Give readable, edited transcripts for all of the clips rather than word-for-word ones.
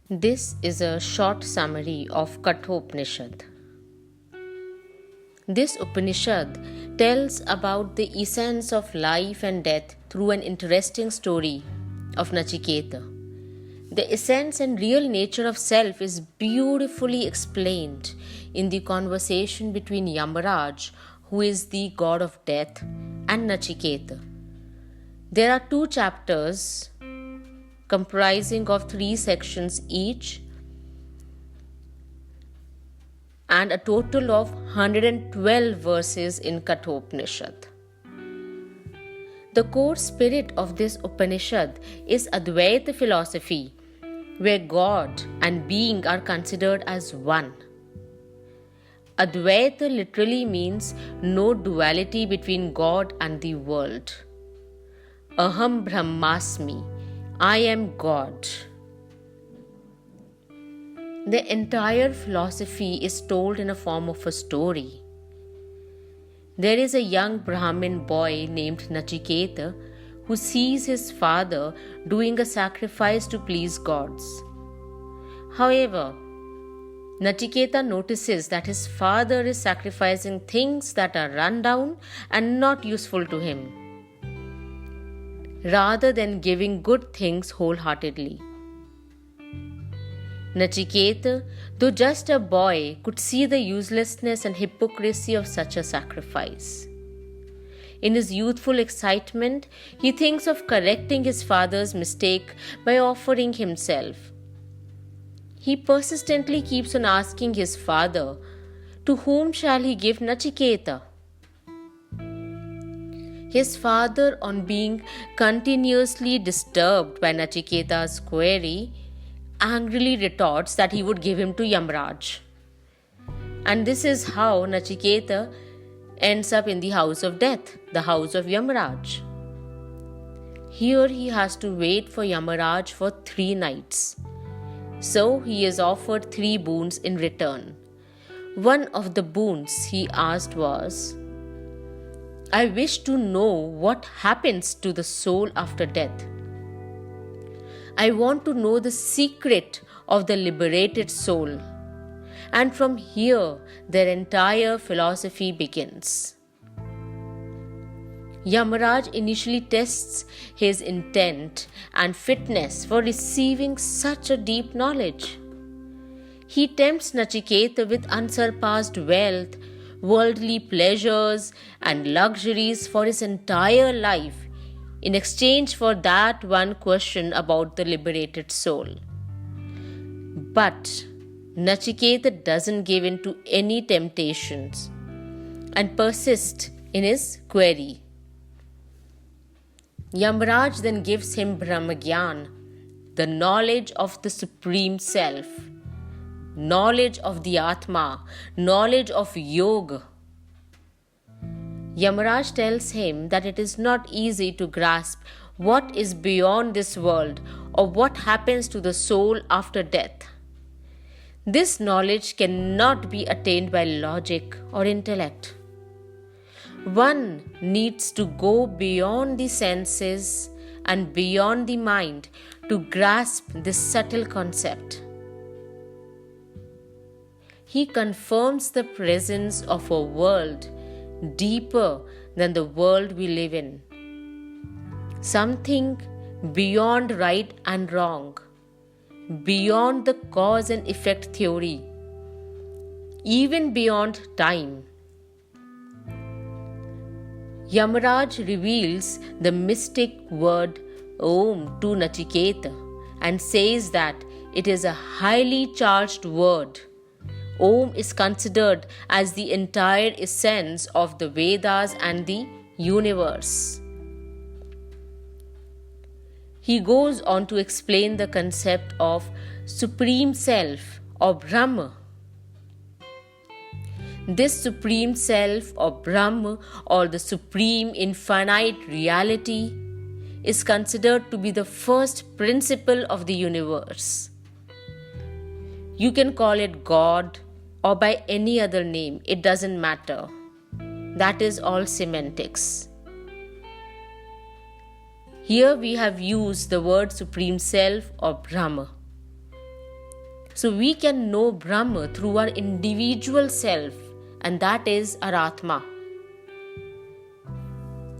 This is a short summary of Katha Upanishad. This Upanishad tells about the essence of life and death through an interesting story of Nachiketa. The essence and real nature of self is beautifully explained in the conversation between Yamaraj, who is the god of death, and Nachiketa. There are 2 chapters comprising of 3 sections each and a total of 112 verses in Katha Upanishad. The core spirit of this Upanishad is Advaita philosophy, where God and being are considered as one. Advaita literally means no duality between God and the world. Aham Brahmasmi, I am God. The entire philosophy is told in a form of a story. There is a young Brahmin boy named Nachiketa who sees his father doing a sacrifice to please gods. However, Nachiketa notices that his father is sacrificing things that are run down and not useful to him, rather than giving good things wholeheartedly. Nachiketa, though just a boy, could see the uselessness and hypocrisy of such a sacrifice. In his youthful excitement, he thinks of correcting his father's mistake by offering himself. He persistently keeps on asking his father, "To whom shall he give Nachiketa?" His father, on being continuously disturbed by Nachiketa's query, angrily retorts that he would give him to Yamaraj. And this is how Nachiketa ends up in the house of death, the house of Yamaraj. Here he has to wait for Yamaraj for 3 nights. So he is offered 3 boons in return. One of the boons he asked was, "I wish to know what happens to the soul after death. I want to know the secret of the liberated soul." And from here, their entire philosophy begins. Yamaraj initially tests his intent and fitness for receiving such a deep knowledge. He tempts Nachiketa with unsurpassed wealth, worldly pleasures, and luxuries for his entire life in exchange for that one question about the liberated soul. But Nachiketa doesn't give in to any temptations and persists in his query. Yamaraj then gives him Brahmagyan, the knowledge of the Supreme Self, knowledge of the Atma, knowledge of Yoga. Yamaraj tells him that it is not easy to grasp what is beyond this world or what happens to the soul after death. This knowledge cannot be attained by logic or intellect. One needs to go beyond the senses and beyond the mind to grasp this subtle concept. He confirms the presence of a world deeper than the world we live in. Something beyond right and wrong, beyond the cause and effect theory, even beyond time. Yamaraj reveals the mystic word Om to Nachiketa and says that it is a highly charged word. Om is considered as the entire essence of the Vedas and the universe. He goes on to explain the concept of Supreme Self or Brahman. This Supreme Self or Brahman or the Supreme Infinite Reality is considered to be the first principle of the universe. You can call it God or by any other name, it doesn't matter. That is all semantics. Here we have used the word Supreme Self or Brahma. So we can know Brahma through our individual self, and that is our Atma.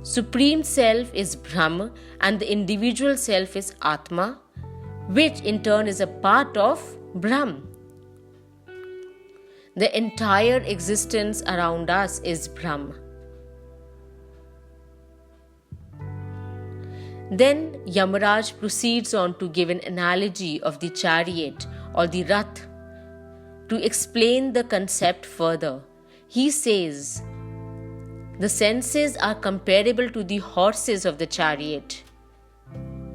Supreme Self is Brahma and the individual self is Atma, which in turn is a part of Brahm. The entire existence around us is Brahm. Then Yamaraj proceeds on to give an analogy of the chariot or the Rath to explain the concept further. He says, the senses are comparable to the horses of the chariot.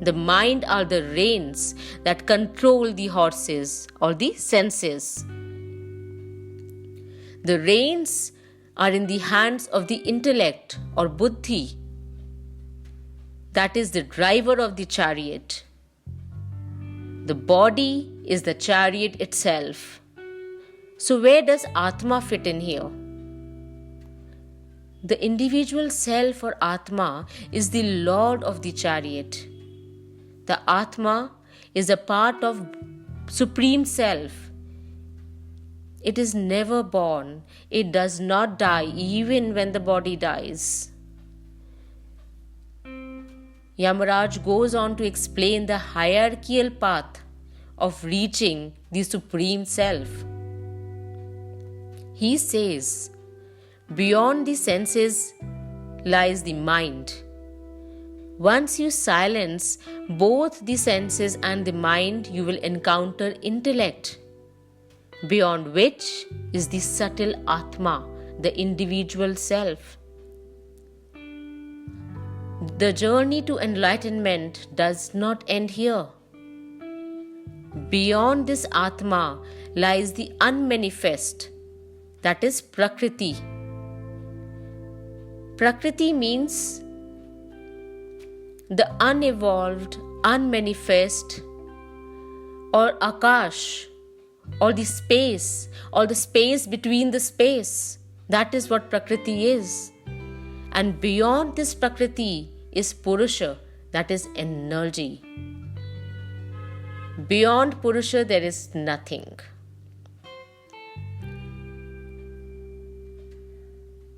The mind are the reins that control the horses or the senses. The reins are in the hands of the intellect or buddhi, that is the driver of the chariot. The body is the chariot itself. So where does Atma fit in here? The individual self or Atma is the lord of the chariot. The Atma is a part of Supreme Self. It is never born. It does not die even when the body dies. Yamaraj goes on to explain the hierarchical path of reaching the Supreme Self. He says, beyond the senses lies the mind. Once you silence both the senses and the mind, you will encounter intellect, beyond which is the subtle Atma, the individual self. The journey to enlightenment does not end here. Beyond this Atma lies the unmanifest, that is Prakriti. Prakriti means the unevolved, unmanifest, or Akash, or the space between the space. That is what Prakriti is. And beyond this Prakriti is Purusha, that is energy. Beyond Purusha there is nothing.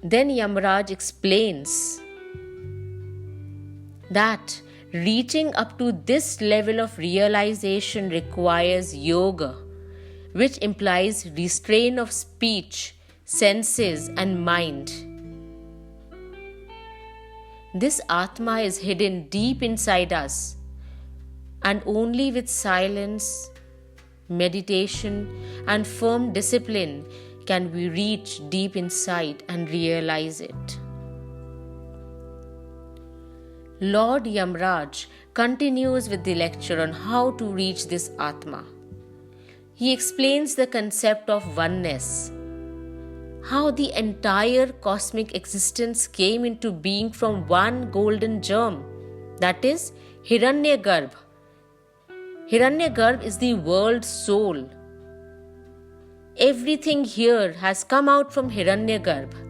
Then Yamaraj explains that reaching up to this level of realization requires yoga, which implies restraint of speech, senses, and mind. This Atma is hidden deep inside us, and only with silence, meditation, and firm discipline can we reach deep inside and realize it. Lord Yamaraj continues with the lecture on how to reach this Atma. He explains the concept of oneness, how the entire cosmic existence came into being from one golden germ, that is Hiranyagarbha. Hiranyagarbha is the world's soul. Everything here has come out from Hiranyagarbha,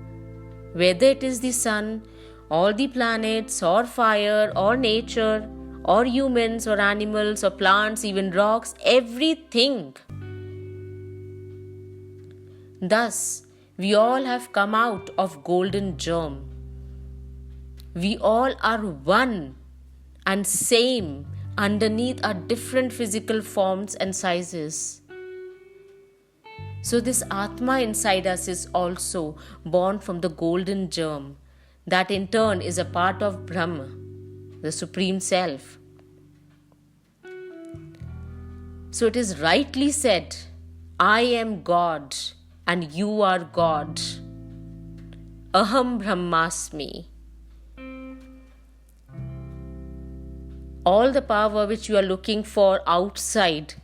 whether it is the sun, or the planets, or fire, or nature, or humans, or animals, or plants, even rocks, everything. Thus, we all have come out of golden germ. We all are one and same underneath our different physical forms and sizes. So this Atma inside us is also born from the golden germ, that in turn is a part of Brahma, the Supreme Self. So it is rightly said, I am God and you are God. Aham Brahmasmi. All the power which you are looking for outside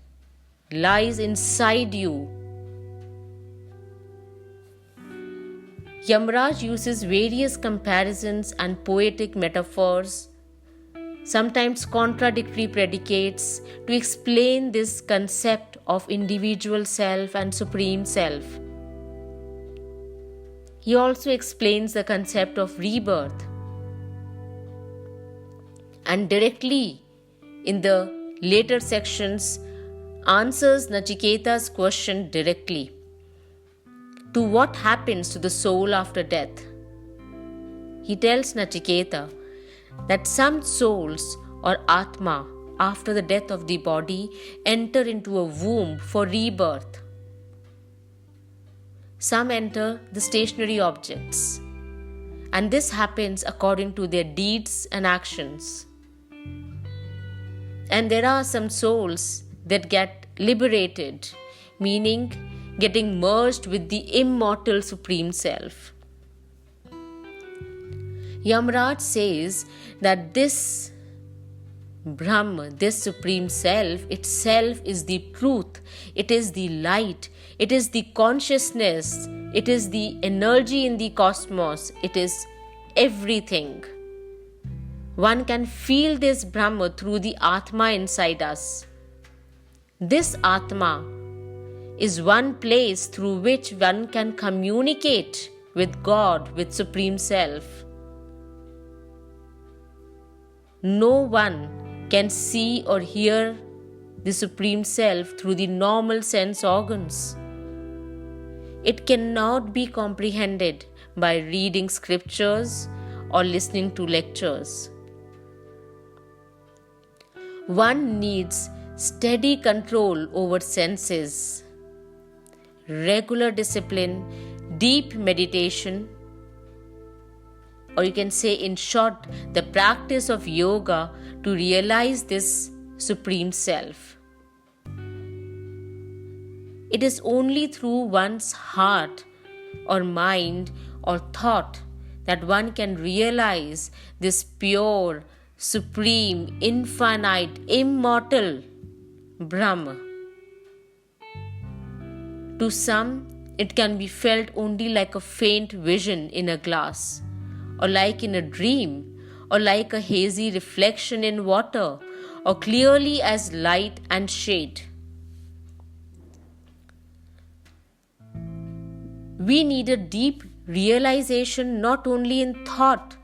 lies inside you. Yamaraj uses various comparisons and poetic metaphors, sometimes contradictory predicates, to explain this concept of individual self and supreme self. He also explains the concept of rebirth. And directly in the later sections, answers Nachiketa's question directly to what happens to the soul after death. He tells Nachiketa that some souls or Atma after the death of the body enter into a womb for rebirth. Some enter the stationary objects, and this happens according to their deeds and actions. And there are some souls that get liberated, meaning getting merged with the immortal Supreme Self. Yamraj says that this Brahma, this Supreme Self itself is the truth, it is the light, it is the consciousness, it is the energy in the cosmos, it is everything. One can feel this Brahma through the Atma inside us. This Atma is one place through which one can communicate with God, with Supreme Self. No one can see or hear the Supreme Self through the normal sense organs. It cannot be comprehended by reading scriptures or listening to lectures. One needs steady control over senses, regular discipline, deep meditation, or you can say in short, the practice of yoga to realize this Supreme Self. It is only through one's heart or mind or thought that one can realize this pure, supreme, infinite, immortal Brahma. To some, it can be felt only like a faint vision in a glass, or like in a dream, or like a hazy reflection in water, or clearly as light and shade. We need a deep realization not only in thought,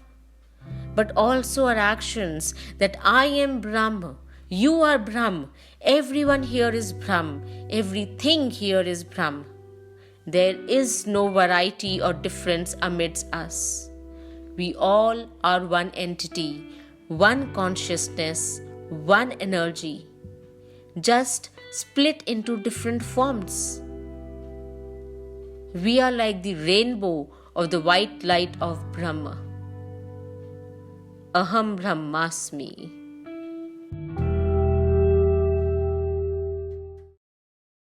but also our actions that I am Brahma, you are Brahma, everyone here is Brahma, everything here is Brahma. There is no variety or difference amidst us. We all are one entity, one consciousness, one energy, just split into different forms. We are like the rainbow of the white light of Brahma. Aham Brahmasmi.